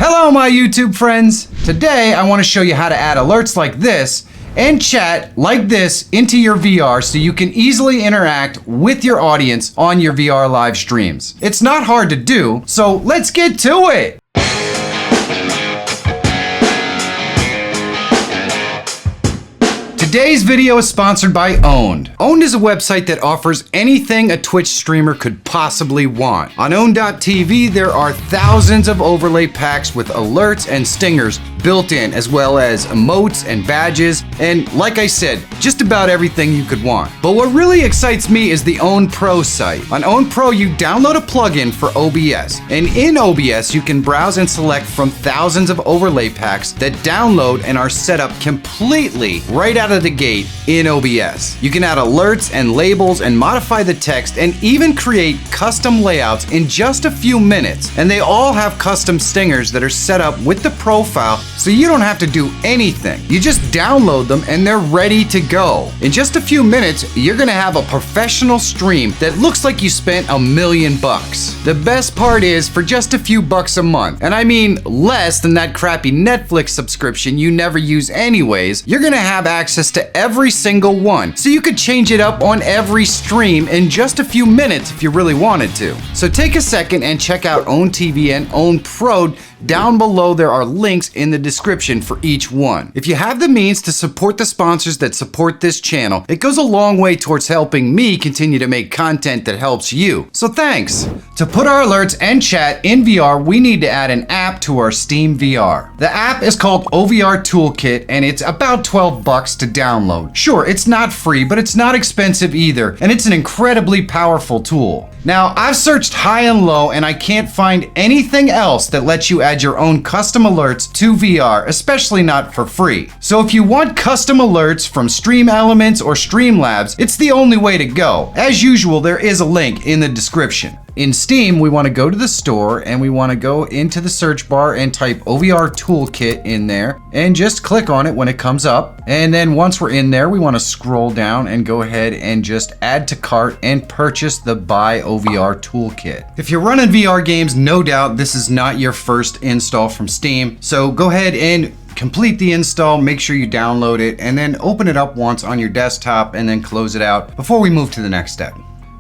Hello my YouTube friends! Today I want to show you how to add alerts like this and chat like this into your VR so you can easily interact with your audience on your VR live streams. It's not hard to do, so let's get to it! Today's video is sponsored by Owned. Owned is a website that offers anything a Twitch streamer could possibly want. On Owned.tv, there are thousands of overlay packs with alerts and stingers built in, as well as emotes and badges, and like I said, just about everything you could want. But what really excites me is the Owned Pro site. On Owned Pro, you download a plugin for OBS, and in OBS, you can browse and select from thousands of overlay packs that download and are set up completely right out of the gate in OBS. You can add alerts and labels and modify the text and even create custom layouts in just a few minutes. And they all have custom stingers that are set up with the profile so you don't have to do anything. You just download them and they're ready to go. In just a few minutes, you're gonna have a professional stream that looks like you spent $1 million. The best part is for just a few bucks a month, and I mean less than that crappy Netflix subscription you never use anyways, you're gonna have access to every single one. So you could change it up on every stream in just a few minutes if you really wanted to. So take a second and check out Owned TV and Owned Pro. Down below there are links in the description for each one. If you have the means to support the sponsors that support this channel, it goes a long way towards helping me continue to make content that helps you. So thanks. To put our alerts and chat in VR, we need to add an app to our Steam VR. The app is called OVR Toolkit and it's about 12 bucks to download. Sure, it's not free, but it's not expensive either, and it's an incredibly powerful tool. Now, I've searched high and low and I can't find anything else that lets you add your own custom alerts to VR, especially not for free. So if you want custom alerts from Stream Elements or Streamlabs, it's the only way to go. As usual, there is a link in the description. In Steam, we want to go to the store and we want to go into the search bar and type OVR Toolkit in there and just click on it when it comes up. And then once we're in there, we want to scroll down and go ahead and just add to cart and purchase the Buy OVR Toolkit. If you're running VR games, no doubt this is not your first install from Steam. So go ahead and complete the install, make sure you download it, and then open it up once on your desktop and then close it out before we move to the next step.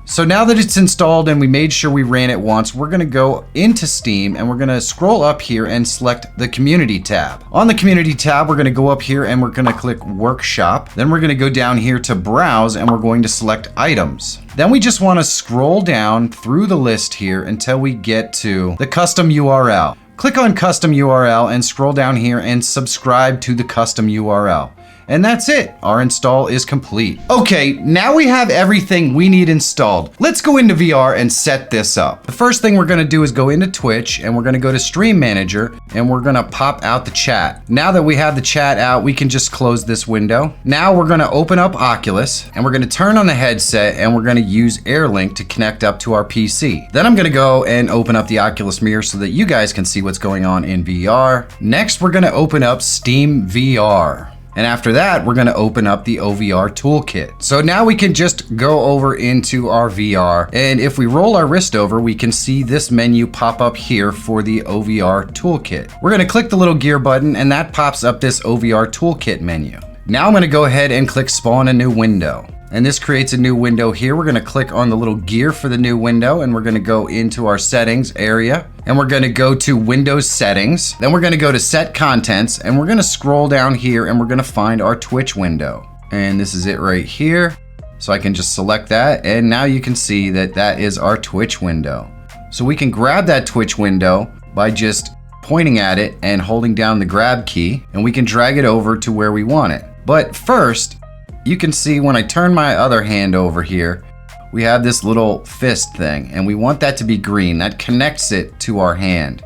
So now that it's installed and we made sure we ran it once, we're gonna go into Steam and we're gonna scroll up here and select the Community tab. On the Community tab, we're gonna go up here and we're gonna click Workshop. Then we're gonna go down here to Browse and we're going to select Items. Then we just wanna scroll down through the list here until we get to the custom URL. Click on Custom URL and scroll down here and subscribe to the custom URL. And that's it. Our install is complete. Okay, now we have everything we need installed. Let's go into VR and set this up. The first thing we're gonna do is go into Twitch and we're gonna go to Stream Manager and we're gonna pop out the chat. Now that we have the chat out, we can just close this window. Now we're gonna open up Oculus and we're gonna turn on the headset and we're gonna use AirLink to connect up to our PC. Then I'm gonna go and open up the Oculus mirror so that you guys can see what's going on in VR. Next, we're gonna open up Steam VR. And after that, we're gonna open up the OVR Toolkit. So now we can just go over into our VR. And if we roll our wrist over, we can see this menu pop up here for the OVR Toolkit. We're gonna click the little gear button and that pops up this OVR Toolkit menu. Now I'm gonna go ahead and click Spawn a new window. And this creates a new window here. We're gonna click on the little gear for the new window and we're gonna go into our settings area and we're gonna go to Windows Settings. Then we're gonna go to Set Contents and we're gonna scroll down here and we're gonna find our Twitch window. And this is it right here. So I can just select that and now you can see that that is our Twitch window. So we can grab that Twitch window by just pointing at it and holding down the grab key and we can drag it over to where we want it. But first, you can see when I turn my other hand over here, we have this little fist thing and we want that to be green. That connects it to our hand.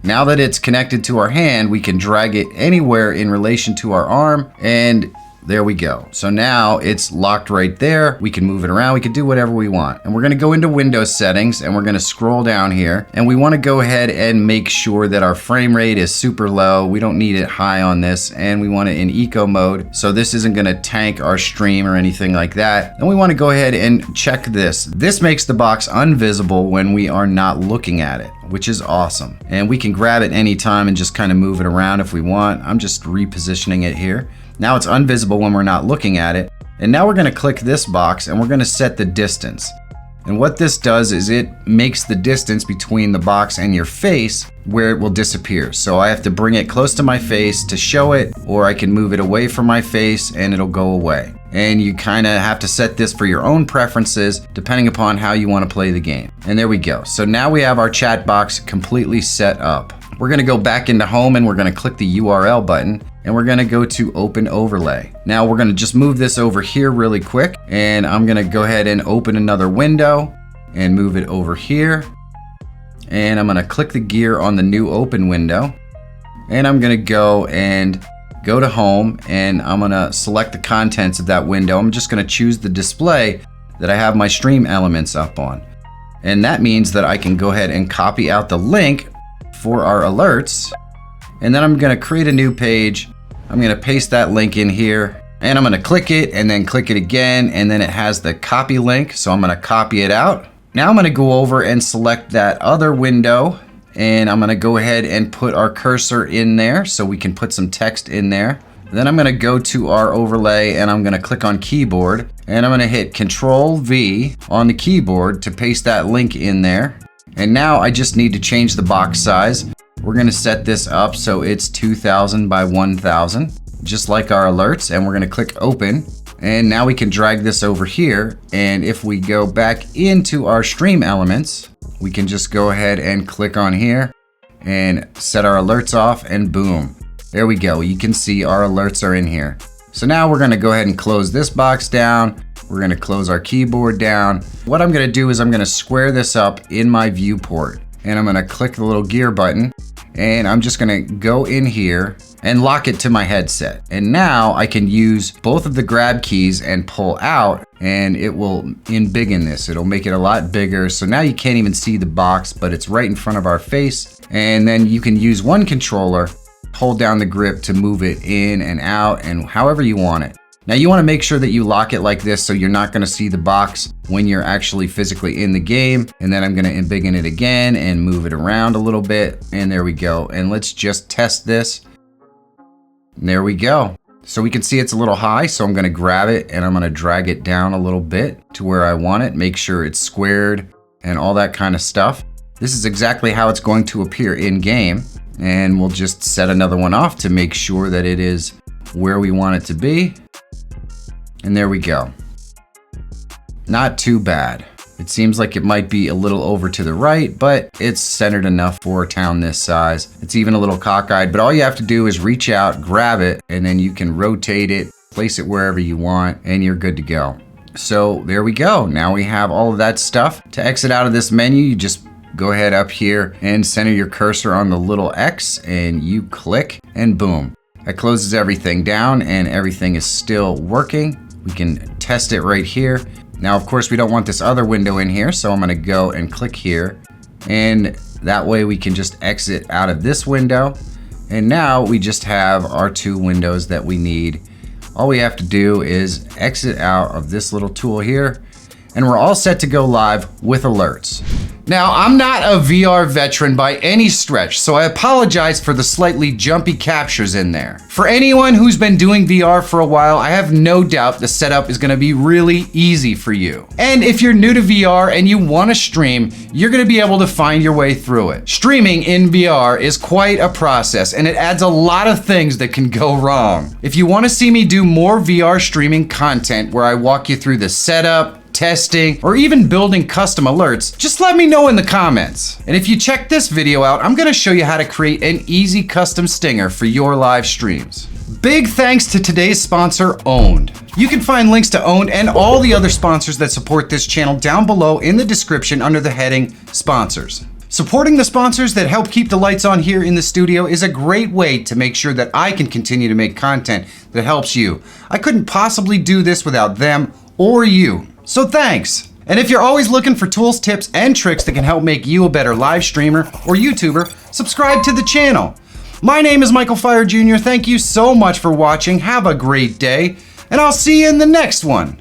Now that it's connected to our hand, we can drag it anywhere in relation to our arm and There we go. So now it's locked right there. We can move it around. We can do whatever we want. And we're going to go into Windows settings and we're going to scroll down here. And we want to go ahead and make sure that our frame rate is super low. We don't need it high on this. And we want it in eco mode. So this isn't going to tank our stream or anything like that. And we want to go ahead and check this. This makes the box invisible when we are not looking at it, which is awesome. And we can grab it anytime and just kind of move it around if we want. I'm just repositioning it here. Now it's invisible when we're not looking at it. And now we're going to click this box and we're going to set the distance. And what this does is it makes the distance between the box and your face where it will disappear. So I have to bring it close to my face to show it, or I can move it away from my face and it'll go away. And you kind of have to set this for your own preferences depending upon how you want to play the game. And there we go. So now we have our chat box completely set up. We're going to go back into home and we're going to click the URL button and we're going to go to open overlay. Now we're going to just move this over here really quick, and I'm going to go ahead and open another window and move it over here. And I'm going to click the gear on the new open window, and I'm going to go to home, and I'm going to select the contents of that window. I'm just going to choose the display that I have my stream elements up on. And that means that I can go ahead and copy out the link for our alerts. And then I'm going to create a new page. I'm going to paste that link in here, and I'm going to click it and then click it again. And then it has the copy link. So I'm going to copy it out. Now I'm going to go over and select that other window, and I'm going to go ahead and put our cursor in there so we can put some text in there. Then I'm going to go to our overlay and I'm going to click on keyboard, and I'm going to hit Control V on the keyboard to paste that link in there. And now I just need to change the box size. We're going to set this up so it's 2000 by 1000, just like our alerts, and we're going to click open. And now we can drag this over here, and if we go back into our stream elements, we can just go ahead and click on here and set our alerts off, and boom, there we go. You can see our alerts are in here. So now we're going to go ahead and close this box down. We're going to close our keyboard down. What I'm going to do is I'm going to square this up in my viewport, and I'm going to click the little gear button, and I'm just going to go in here and lock it to my headset. And now I can use both of the grab keys and pull out, and it will embiggen this. It'll make it a lot bigger. So now you can't even see the box, but it's right in front of our face. And then you can use one controller, hold down the grip to move it in and out and however you want it. Now you want to make sure that you lock it like this so you're not going to see the box when you're actually physically in the game. And then I'm going to embiggen it again and move it around a little bit. And there we go. And let's just test this. And there we go. So we can see it's a little high, so I'm going to grab it and I'm going to drag it down a little bit to where I want it. Make sure it's squared and all that kind of stuff. This is exactly how it's going to appear in game. And we'll just set another one off to make sure that it is where we want it to be. And there we go. Not too bad. It seems like it might be a little over to the right, but it's centered enough for a town this size. It's even a little cockeyed, but all you have to do is reach out, grab it, and then you can rotate it, place it wherever you want, and you're good to go. So there we go. Now we have all of that stuff. To exit out of this menu, you just go ahead up here and center your cursor on the little X, and you click, and boom. That closes everything down, and everything is still working. We can test it right here. Now, of course, we don't want this other window in here, so I'm going to go and click here. And that way we can just exit out of this window. And now we just have our two windows that we need. All we have to do is exit out of this little tool here, and we're all set to go live with alerts. Now, I'm not a VR veteran by any stretch, so I apologize for the slightly jumpy captures in there. For anyone who's been doing VR for a while, I have no doubt the setup is gonna be really easy for you. And if you're new to VR and you wanna stream, you're gonna be able to find your way through it. Streaming in VR is quite a process, and it adds a lot of things that can go wrong. If you wanna see me do more VR streaming content where I walk you through the setup, testing, or even building custom alerts, just let me know in the comments. And if you check this video out, I'm gonna show you how to create an easy custom stinger for your live streams. Big thanks to today's sponsor, Owned. You can find links to Owned and all the other sponsors that support this channel down below in the description under the heading Sponsors. Supporting the sponsors that help keep the lights on here in the studio is a great way to make sure that I can continue to make content that helps you. I couldn't possibly do this without them or you. So thanks! And if you're always looking for tools, tips, and tricks that can help make you a better live streamer or YouTuber, subscribe to the channel. My name is Michael Feyrer Jr. Thank you so much for watching. Have a great day, and I'll see you in the next one.